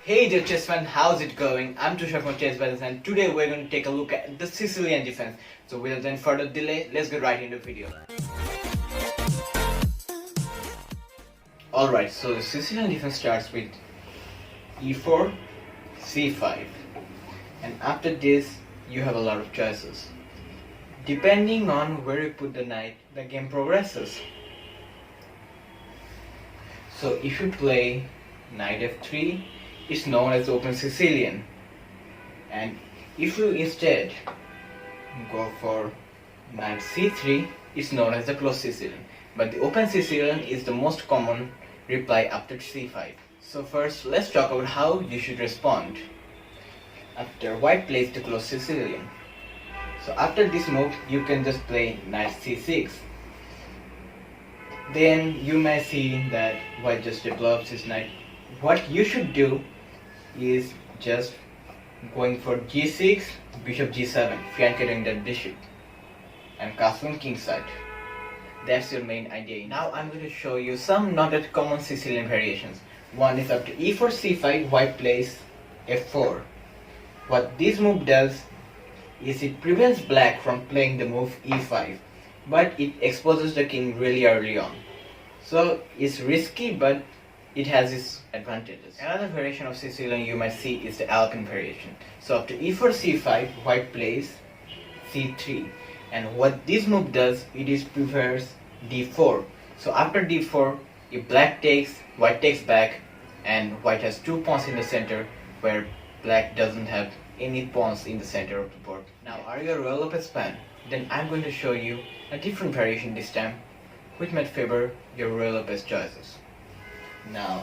Hey dear chess fan, how's it going? I'm Tushar from Chess Balance and today we're going to take a look at the Sicilian Defense. So without any further delay, let's get right into the video. Alright, so the Sicilian Defense starts with e4, c5, and after this you have a lot of choices. Depending on where you put the knight, the game progresses. So if you play knight f3, it's known as open Sicilian, and if you instead go for knight c3, it's known as the closed Sicilian, but the open Sicilian is the most common reply after c5. So first let's talk about how you should respond after white plays the closed Sicilian. So after this move you can just play knight c6. Then you may see that white just develops his knight. What you should do is just going for g6, bishop g7, flanking that bishop and castling kingside. That's your main idea. Now I'm going to show you some not that common Sicilian variations. One is after e4 c5, white plays f4. What this move does is it prevents black from playing the move e5, but it exposes the king really early on. So it's risky, but it has its advantages. Another variation of Sicilian you might see is the Alpine Variation. So after e4 c5, white plays c3, and what this move does, it is prepares d4. So after d4, if black takes, white takes back, and white has two pawns in the center where black doesn't have any pawns in the center of the board. Now, are you a Ruy Lopez fan? Then I'm going to show you a different variation this time, which might favor your Ruy Lopez choices. Now,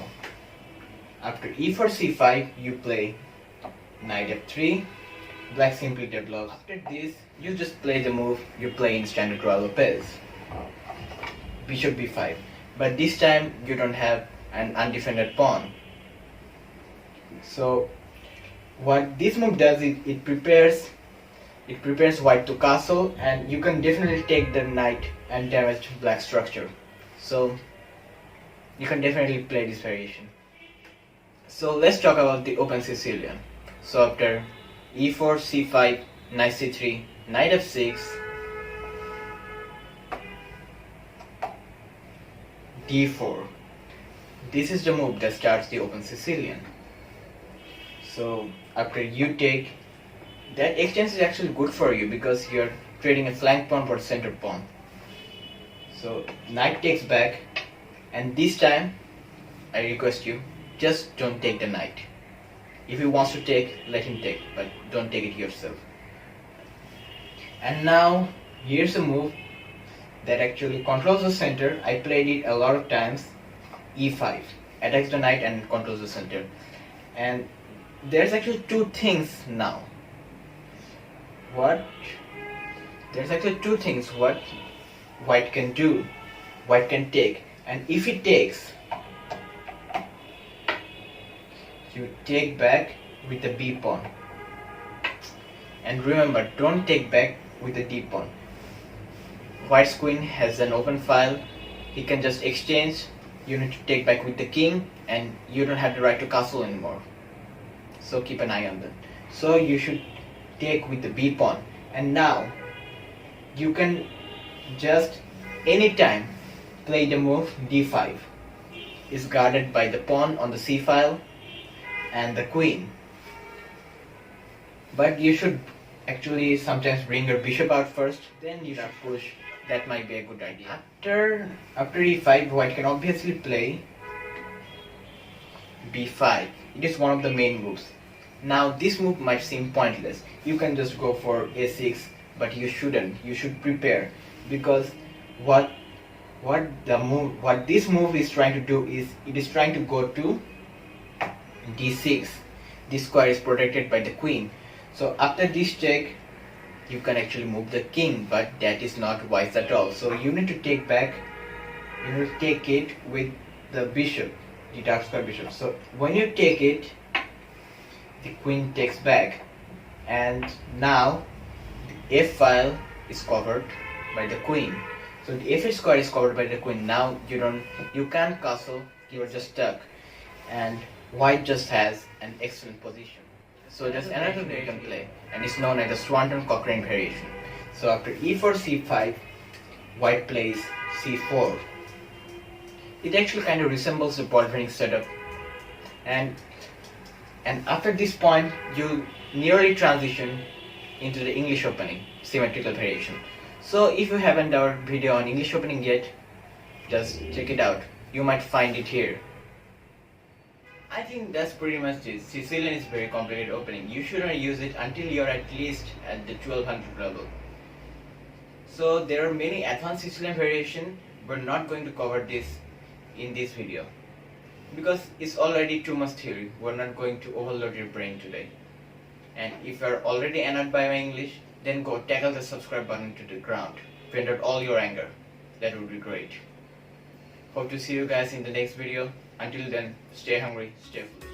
after e4 c5, you play knight f3, black simply develops. After this, you just play the move you play in standard Ruy Lopez, bishop b5, but this time you don't have an undefended pawn. So what this move does is it prepares white to castle, and you can definitely take the knight and damage black structure. So you can definitely play this variation. So let's talk about the open Sicilian. So after e4 c5, knight c3, knight f6, d4. This is the move that starts the open Sicilian. So after you take, that exchange is actually good for you because you're trading a flank pawn for center pawn. So knight takes back, and this time I request you, just don't take the knight. If he wants to take, let him take, but don't take it yourself. And now here's a move that actually controls the center. I played it a lot of times. e5 attacks the knight and controls the center. And there's actually two things now. There's actually two things what white can do. White can take, and if he takes, you take back with the b pawn. And remember, don't take back with the d pawn. White's queen has an open file. He can just exchange. You need to take back with the king, and you don't have the right to castle anymore. So keep an eye on that. So you should take with the b pawn, and now you can just anytime play the move d5. Is guarded by the pawn on the c file and the queen, but you should actually sometimes bring your bishop out first, then you should push. That might be a good idea. After e5, white can obviously play b5. It is one of the main moves. Now this move might seem pointless. You can just go for a6, but you shouldn't. You should prepare, because what this move is trying to do is it is trying to go to d6. This square is protected by the queen. So after this check, you can actually move the king, but that is not wise at all. So you need to take back. You need to take it with the bishop, the dark square bishop. So when you take it, the queen takes back, and now the f file is covered by the queen. So the f8 square is covered by the queen. Now you can't castle. You are just stuck, and white just has an excellent position. So just another way you can play, and it's known as the Swanton Cochrane variation. So after e4 c5, white plays c4. It actually kind of resembles the ball winning setup, and after this point you nearly transition into the English opening symmetrical variation. So if you haven't our video on English opening yet, just check it out. You might find it here. I think that's pretty much it. Sicilian is very complicated opening. You shouldn't use it until you're at least at the 1200 level. So there are many advanced Sicilian variation. We're not going to cover this in this video because it's already too much theory. We're not going to overload your brain today. And if you're already annoyed by my English, then go tackle the subscribe button to the ground. Vent out all your anger. That would be great. Hope to see you guys in the next video. Until then, stay hungry, stay foolish.